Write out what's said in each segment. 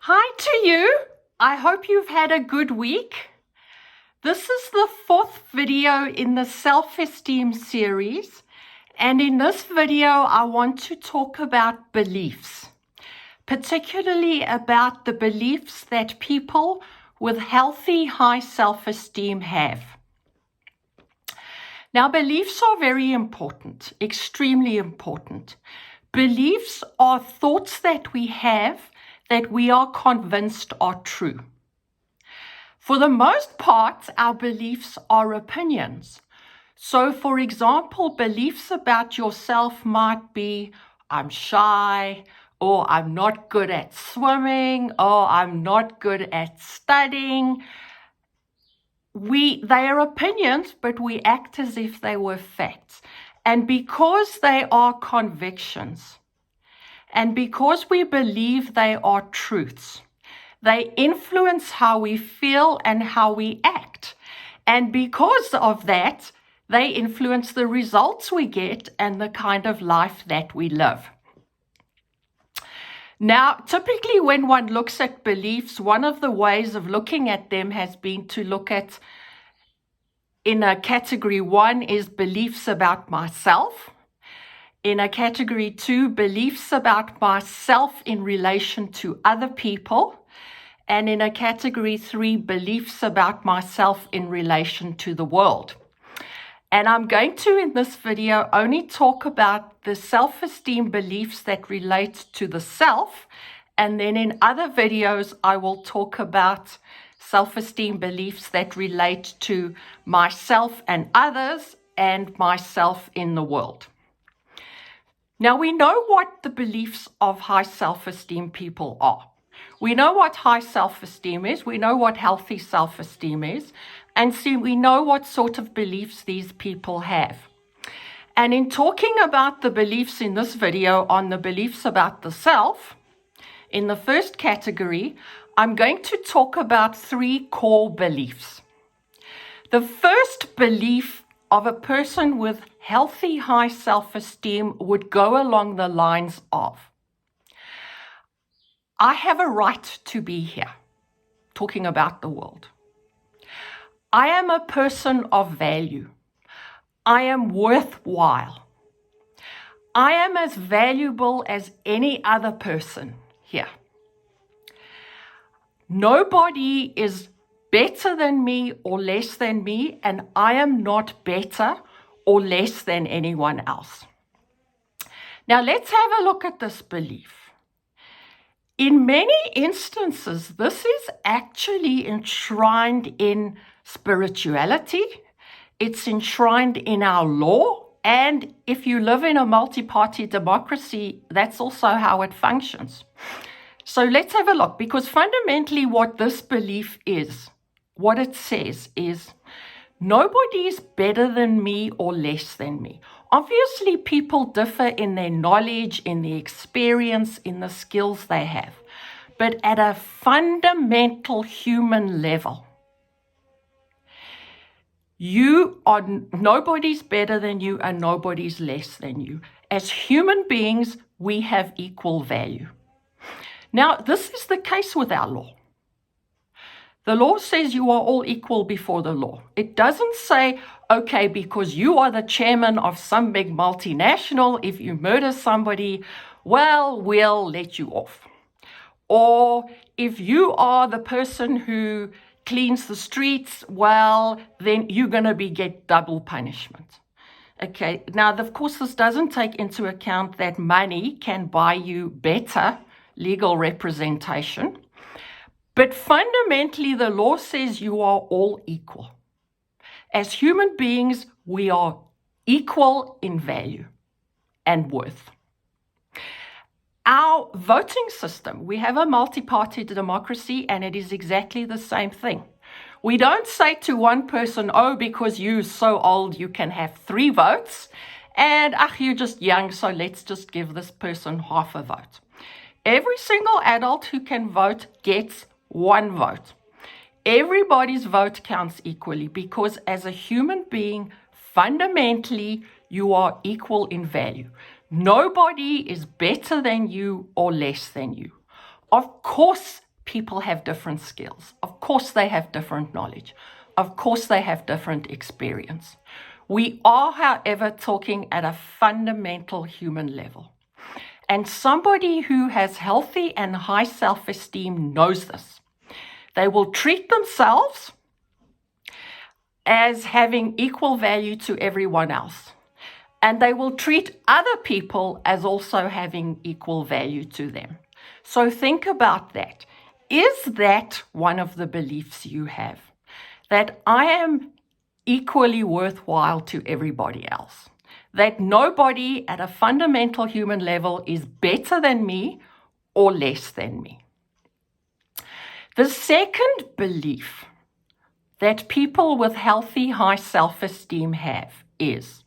Hi to you. I hope you've had a good week. This is the fourth video in the Self-Esteem Series. And in this video, I want to talk about beliefs, particularly about the beliefs that people with healthy, high self-esteem have. Now, beliefs are very important, extremely important. Beliefs are thoughts that we have that we are convinced are true. For the most part, our beliefs are opinions. So, for example, beliefs about yourself might be, I'm shy, or I'm not good at swimming, or I'm not good at studying. They are opinions, but we act as if they were facts. And because they are convictions, and because we believe they are truths, they influence how we feel and how we act. And because of that, they influence the results we get and the kind of life that we live. Now, typically when one looks at beliefs, one of the ways of looking at them has been to look at, in a category 1 is beliefs about myself. In a category 2, beliefs about myself in relation to other people. And in a category 3, beliefs about myself in relation to the world. And I'm going to, in this video, only talk about the self-esteem beliefs that relate to the self. And then in other videos, I will talk about self-esteem beliefs that relate to myself and others and myself in the world. Now, we know what the beliefs of high self-esteem people are. We know what high self-esteem is. We know what healthy self-esteem is. And so we know what sort of beliefs these people have. And in talking about the beliefs in this video on the beliefs about the self, in the first category, I'm going to talk about 3 core beliefs. The first belief of a person with healthy high self-esteem would go along the lines of, I have a right to be here, talking about the world. I am a person of value. I am worthwhile. I am as valuable as any other person here. Nobody is better than me or less than me, and I am not better or less than anyone else. Now, let's have a look at this belief. In many instances, this is actually enshrined in spirituality. It's enshrined in our law. And if you live in a multi-party democracy, that's also how it functions. So let's have a look, because fundamentally what this belief is, what it says is, nobody is better than me or less than me. Obviously, people differ in their knowledge, in the experience, in the skills they have. But at a fundamental human level, nobody's better than you and nobody's less than you. As human beings, we have equal value. Now, this is the case with our law. The law says you are all equal before the law. It doesn't say, okay, because you are the chairman of some big multinational, if you murder somebody, well, we'll let you off. Or if you are the person who cleans the streets, well, then you're going to get double punishment. Okay, now, of course, this doesn't take into account that money can buy you better legal representation. But fundamentally, the law says you are all equal. As human beings, we are equal in value and worth. Our voting system, we have a multi-party democracy, and it is exactly the same thing. We don't say to one person, oh, because you're so old, you can have 3 votes, and you're just young, so let's just give this person half a vote. Every single adult who can vote gets 1 vote. Everybody's vote counts equally, because as a human being, fundamentally, you are equal in value. Nobody is better than you or less than you. Of course, people have different skills. Of course, they have different knowledge. Of course, they have different experience. We are, however, talking at a fundamental human level. And somebody who has healthy and high self-esteem knows this. They will treat themselves as having equal value to everyone else. And they will treat other people as also having equal value to them. So think about that. Is that one of the beliefs you have? That I am equally worthwhile to everybody else? That nobody at a fundamental human level is better than me or less than me? The second belief that people with healthy, high self-esteem have is,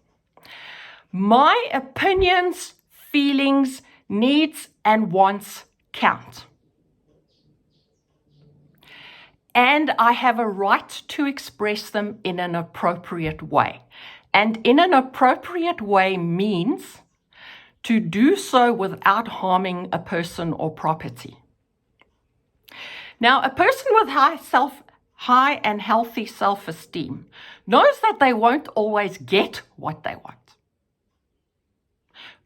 my opinions, feelings, needs, and wants count. And I have a right to express them in an appropriate way. And in an appropriate way means to do so without harming a person or property. Now, a person with high and healthy self-esteem knows that they won't always get what they want.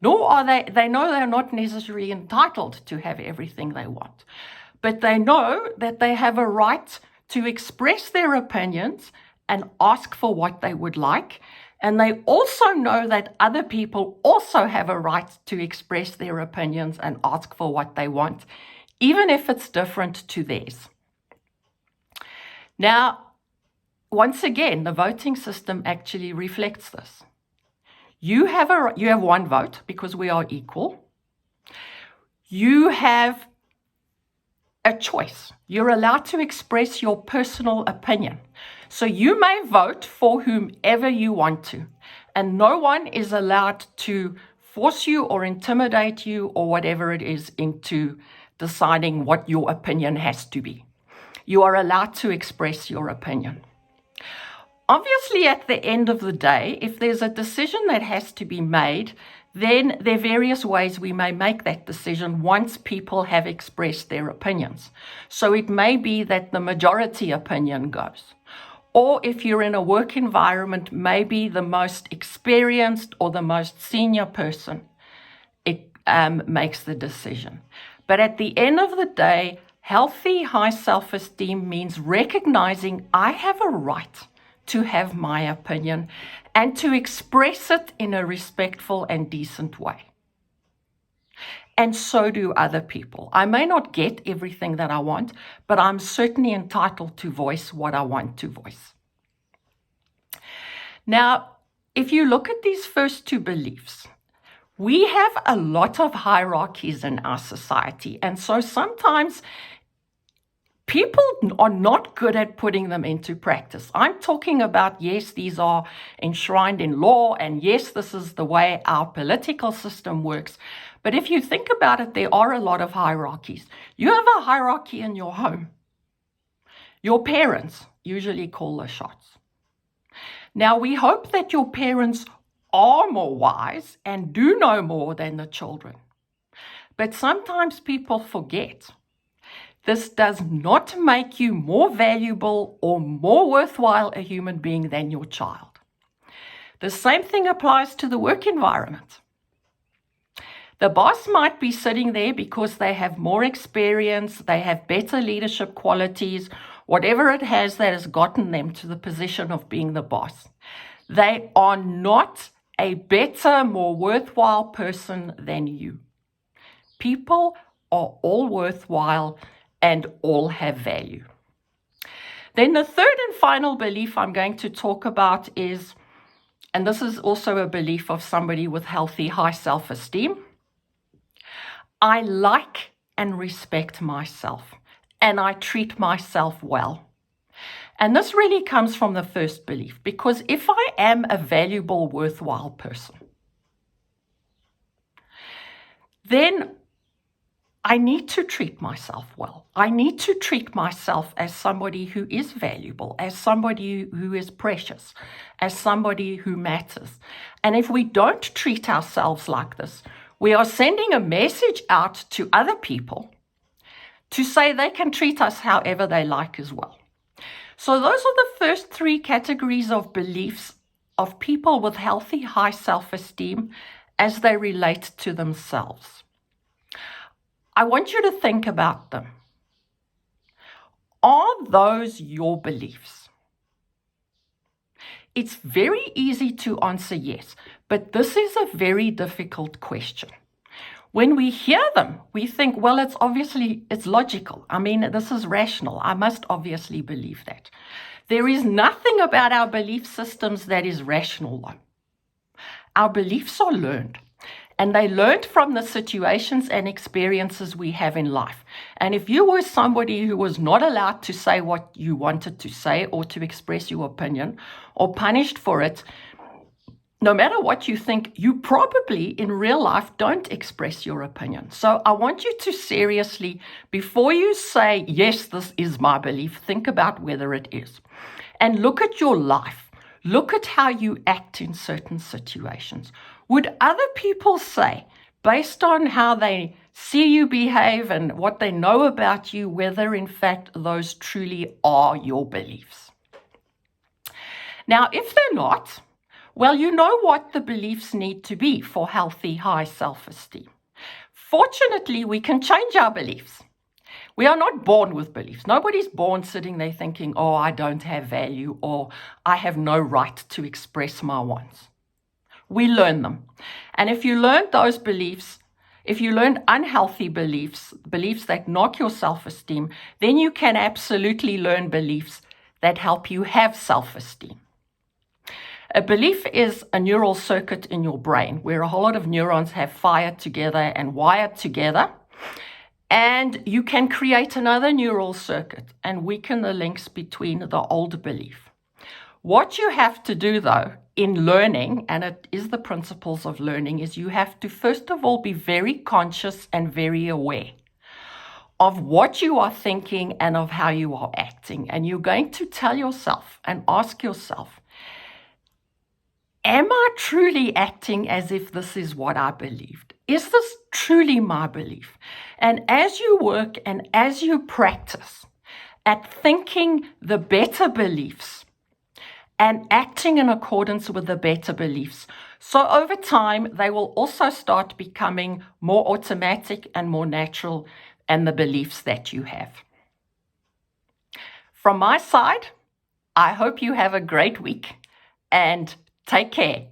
Nor are they know they're not necessarily entitled to have everything they want. But they know that they have a right to express their opinions and ask for what they would like. And they also know that other people also have a right to express their opinions and ask for what they want, even if it's different to theirs. Now, once again, the voting system actually reflects this. You have one vote because we are equal. You have a choice. You're allowed to express your personal opinion. So you may vote for whomever you want to, and no one is allowed to force you or intimidate you or whatever it is into deciding what your opinion has to be. You are allowed to express your opinion. Obviously, at the end of the day, if there's a decision that has to be made, then there are various ways we may make that decision once people have expressed their opinions. So it may be that the majority opinion goes. Or if you're in a work environment, maybe the most experienced or the most senior person makes the decision. But at the end of the day, healthy, high self-esteem means recognizing I have a right to have my opinion and to express it in a respectful and decent way. And so do other people. I may not get everything that I want, but I'm certainly entitled to voice what I want to voice. Now, if you look at these first two beliefs, we have a lot of hierarchies in our society. And so sometimes people are not good at putting them into practice. I'm talking about, yes, these are enshrined in law, and yes, this is the way our political system works. But if you think about it, there are a lot of hierarchies. You have a hierarchy in your home. Your parents usually call the shots. Now, we hope that your parents are more wise and do know more than the children. But sometimes people forget. This does not make you more valuable or more worthwhile a human being than your child. The same thing applies to the work environment. The boss might be sitting there because they have more experience, they have better leadership qualities, whatever it has that has gotten them to the position of being the boss. They are not a better, more worthwhile person than you. People are all worthwhile and all have value. Then the third and final belief I'm going to talk about is, and this is also a belief of somebody with healthy, high self-esteem, I like and respect myself, and I treat myself well. And this really comes from the first belief, because if I am a valuable, worthwhile person, then I need to treat myself well. I need to treat myself as somebody who is valuable, as somebody who is precious, as somebody who matters. And if we don't treat ourselves like this, we are sending a message out to other people to say they can treat us however they like as well. So those are the first three categories of beliefs of people with healthy, high self-esteem as they relate to themselves. I want you to think about them. Are those your beliefs? It's very easy to answer yes, but this is a very difficult question. When we hear them, we think, well, it's logical. I mean, this is rational. I must obviously believe that. There is nothing about our belief systems that is rational, though. Our beliefs are learned, and they learned from the situations and experiences we have in life. And if you were somebody who was not allowed to say what you wanted to say or to express your opinion or punished for it, no matter what you think, you probably in real life don't express your opinion. So I want you to seriously, before you say, yes, this is my belief, think about whether it is. And look at your life. Look at how you act in certain situations. Would other people say, based on how they see you behave and what they know about you, whether in fact those truly are your beliefs? Now, if they're not, well, you know what the beliefs need to be for healthy, high self-esteem. Fortunately, we can change our beliefs. We are not born with beliefs. Nobody's born sitting there thinking, oh, I don't have value, or I have no right to express my wants. We learn them. And if you learn those beliefs, if you learn unhealthy beliefs that knock your self-esteem, then you can absolutely learn beliefs that help you have self-esteem. A belief is a neural circuit in your brain where a whole lot of neurons have fired together and wired together. And you can create another neural circuit and weaken the links between the old belief. What you have to do, though, in learning, and it is the principles of learning, is you have to, first of all, be very conscious and very aware of what you are thinking and of how you are acting. And you're going to tell yourself and ask yourself, am I truly acting as if this is what I believed? Is this truly my belief? And as you work and as you practice at thinking the better beliefs and acting in accordance with the better beliefs, so over time, they will also start becoming more automatic and more natural in the beliefs that you have. From my side, I hope you have a great week and take care.